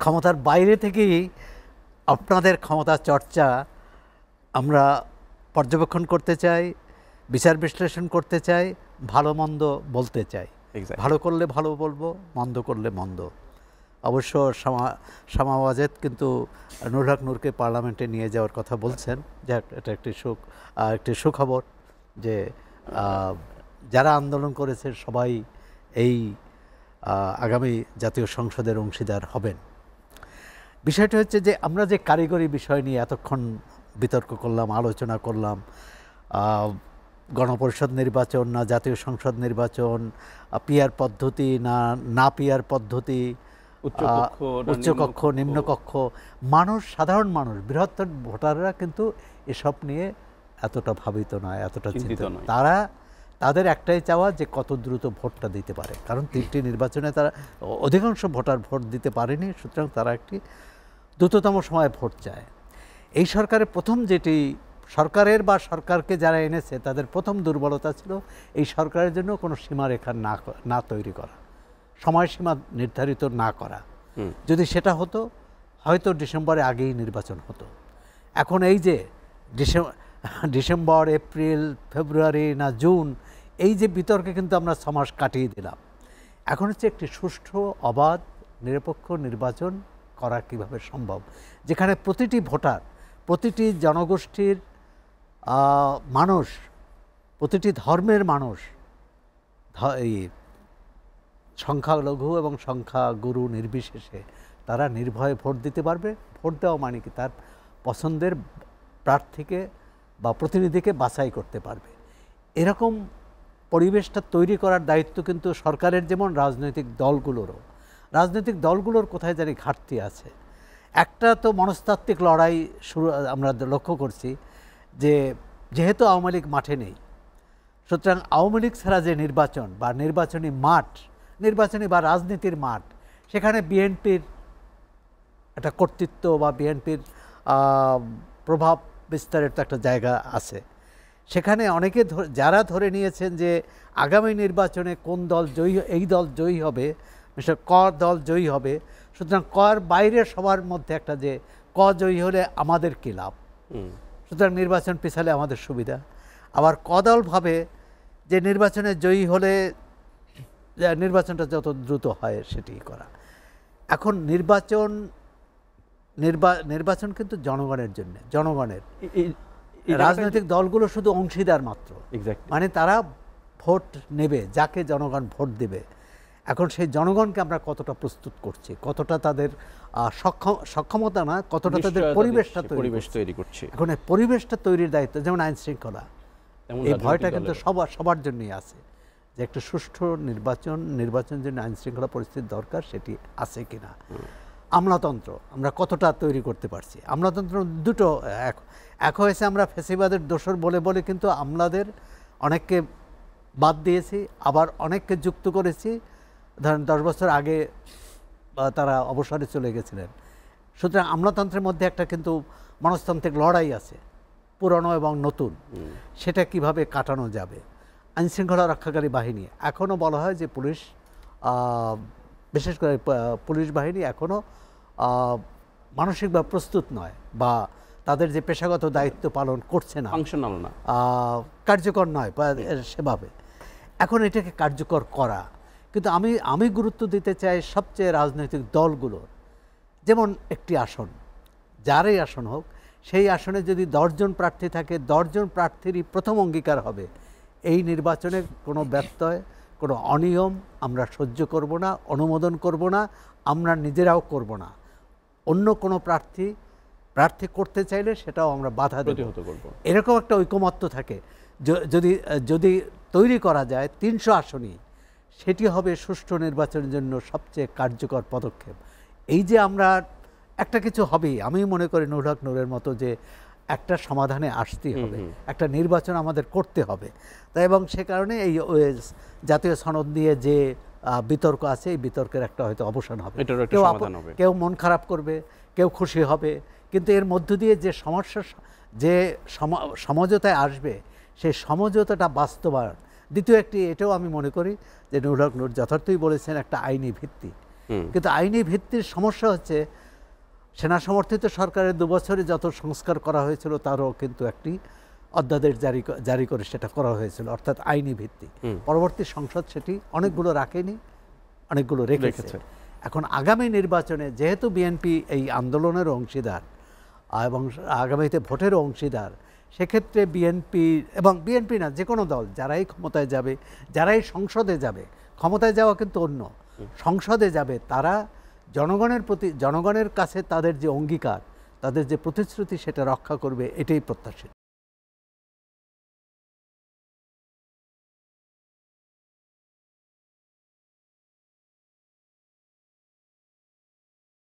ক্ষমতার বাইরে থেকেই আপনাদের ক্ষমতা চর্চা আমরা পর্যবেক্ষণ করতে চাই, বিচার বিশ্লেষণ করতে চাই, ভালো মন্দ বলতে চাই। ভালো করলে ভালো বলবো, মন্দ করলে মন্দ। অবশ্য শামা ওয়াজেদ কিন্তু নুরুল হক নূরকে পার্লামেন্টে নিয়ে যাওয়ার কথা বলছেন, যে এটা একটি সুখবর যে যারা আন্দোলন করেছে সবাই এই আগামী জাতীয় সংসদের অংশীদার হবেন। বিষয়টা হচ্ছে যে আমরা যে কারিগরি বিষয় নিয়ে এতক্ষণ বিতর্ক করলাম, আলোচনা করলাম, গণপরিষদ নির্বাচন না জাতীয় সংসদ নির্বাচন, পিয়ার পদ্ধতি না পিয়ার পদ্ধতি, উচ্চকক্ষ নিম্নকক্ষ, মানুষ, সাধারণ মানুষ, বৃহত্তর ভোটাররা কিন্তু এসব নিয়ে এতটা ভাবিত নয়, এতটা চিন্তিত নয়। তাদের একটাই চাওয়া যে কত দ্রুত ভোটটা দিতে পারে, কারণ 3টি নির্বাচনে তারা অধিকাংশ ভোটার ভোট দিতে পারেনি, সুতরাং তারা একটি দ্রুততম সময়ে ভোট চায়। এই সরকারের প্রথম যেটি সরকারকে যারা এনেছে তাদের প্রথম দুর্বলতা ছিল এই সরকারের জন্য কোনো সীমারেখা না তৈরি করা, সময়সীমা নির্ধারিত না করা। যদি সেটা হতো হয়তো ডিসেম্বরে আগেই নির্বাচন হতো। এখন এই যে ডিসেম্বর, এপ্রিল, ফেব্রুয়ারি না জুন, এই যে বিতর্কে কিন্তু আমরা 6 মাস কাটিয়ে দিলাম। এখন হচ্ছে একটি সুষ্ঠু, অবাধ, নিরপেক্ষ নির্বাচন করা কিভাবে সম্ভব, যেখানে প্রতিটি ভোটার, প্রতিটি জনগোষ্ঠীর মানুষ, প্রতিটি ধর্মের মানুষ, এই সংখ্যালঘু এবং সংখ্যাগুরু নির্বিশেষে তারা নির্ভয়ে ভোট দিতে পারবে। ভোট দেওয়া মানে কি তার পছন্দের প্রার্থীকে বা প্রতিনিধিকে বাছাই করতে পারবে। এরকম পরিবেশটা তৈরি করার দায়িত্ব কিন্তু সরকারের, যেমন রাজনৈতিক দলগুলোর কোথায় জানি ঘাটতি আছে। একটা তো মনস্তাত্ত্বিক লড়াই আমরা লক্ষ্য করছি যে যেহেতু আওয়ামী লীগ মাঠে নেই, সুতরাং আওয়ামী লীগ ছাড়া যে নির্বাচন বা নির্বাচনী বা রাজনীতির মাঠ, সেখানে বিএনপির একটা কর্তৃত্ব বা বিএনপির প্রভাব বিস্তারের তো একটা জায়গা আছে। সেখানে অনেকে যারা ধরে নিয়েছেন যে আগামী নির্বাচনে কোন দল জয়ী, এই দল জয়ী হবে, মিস্টার ক দল জয়ী হবে, সুতরাং কর বাইরে সবার মধ্যে একটা যে ক জয়ী হলে আমাদের কী লাভ, সুতরাং নির্বাচন পিছালে আমাদের সুবিধা। আবার ক দল ভাবে যে নির্বাচনে জয়ী হলে নির্বাচনটা যত দ্রুত হয় সেটি করা। এখন নির্বাচন কিন্তু জনগণের জন্য, জনগণের। রাজনৈতিক দলগুলো শুধু অংশীদার মাত্র, মানে তারা ভোট নেবে যাকে জনগণ ভোট দেবে। এখন সেই জনগণকে আমরা কতটা প্রস্তুত করছি, কতটা তাদের সক্ষমতা না, কতটা তাদের পরিবেশটা তৈরি করছে। এখন এই পরিবেশটা তৈরির দায়িত্ব, যেমন আইন শৃঙ্খলা, এই ভয়টা কিন্তু সবার জন্যই আছে যে একটা সুষ্ঠু নির্বাচন জন্য আইন শৃঙ্খলা পরিস্থিতি দরকার, সেটি আছে কিনা। আমলাতন্ত্র আমরা কতটা তৈরি করতে পারছি। আমলাতন্ত্র দুটো এক হয়েছে, আমরা ফ্যাসিবাদের দোসর বলে কিন্তু আমলাদের অনেককে বাদ দিয়েছি, আবার অনেককে যুক্ত করেছি। ধরেন 10 বছর আগে তারা অবসরে চলে গেছিলেন। সুতরাং আমলাতন্ত্রের মধ্যে একটা কিন্তু মনস্তান্ত্রিক লড়াই আছে, পুরনো এবং নতুন, সেটা কিভাবে কাটানো যাবে। আইনশৃঙ্খলা রক্ষাকারী বাহিনী, এখনও বলা হয় যে পুলিশ, বিশেষ করে পুলিশ বাহিনী এখনও মানসিকভাবে প্রস্তুত নয়, বা তাদের যে পেশাগত দায়িত্ব পালন করছে না, কার্যকর নয় সেভাবে। এখন এটাকে কার্যকর করা, কিন্তু আমি গুরুত্ব দিতে চাই সবচেয়ে রাজনৈতিক দলগুলোর। যেমন একটি আসন, যারই আসন হোক, সেই আসনে যদি 10 জন প্রার্থী থাকে, 10 জন প্রার্থীরই প্রথম অঙ্গীকার হবে এই নির্বাচনে কোনো ব্যত্যয়, কোনো অনিয়ম আমরা সহ্য করব না, অনুমোদন করব না, আমরা নিজেরাও করব না। অন্য কোনো প্রার্থী করতে চাইলে সেটাও আমরা বাধা দেব। এরকম একটা ঐকমত্য থাকে যদি তৈরি করা যায় 300 আসনই, সেটি হবে সুষ্ঠু নির্বাচনের জন্য সবচেয়ে কার্যকর পদক্ষেপ। এই যে আমরা একটা কিছু হবেই, আমি মনে করি নুরুল হক নূরের মতো যে একটা সমাধানে আসতেই হবে, একটা নির্বাচন আমাদের করতে হবে। তাই এবং সে কারণে এই জাতীয় সনদ নিয়ে যে বিতর্ক আছে, এই বিতর্কের একটা হয়তো অবসান হবে। কেউ মন খারাপ করবে, কেউ খুশি হবে, কিন্তু এর মধ্য দিয়ে যে যে সমঝোতায় আসবে, সেই সমঝোতাটা বাস্তবায়ন। দ্বিতীয় একটি, এটাও আমি মনে করি যে নুরুল হক নূর যথার্থই বলেছেন, একটা আইনি ভিত্তি। কিন্তু আইনি ভিত্তির সমস্যা হচ্ছে সেনা সমর্থিত সরকারের 2 বছরে যত সংস্কার করা হয়েছিল তারও কিন্তু একটি অধ্যাদেশ জারি করে সেটা করা হয়েছিল, অর্থাৎ আইনি ভিত্তি। পরবর্তী সংসদ সেটি অনেকগুলো রাখেনি, অনেকগুলো রেখেছে। এখন আগামী নির্বাচনে যেহেতু বিএনপি এই আন্দোলনের অংশীদার এবং আগামীতে ভোটের অংশীদার, সেক্ষেত্রে বিএনপি এবং বিএনপি না যে কোনো দল যারাই ক্ষমতায় যাবে, যারাই সংসদে যাবে, ক্ষমতায় যাওয়া কিন্তু অন্য, সংসদে যাবে তারা জনগণের প্রতি, জনগণের কাছে তাদের যে অঙ্গীকার, তাদের যে প্রতিশ্রুতি সেটা রক্ষা করবে, এটাই প্রত্যাশিত।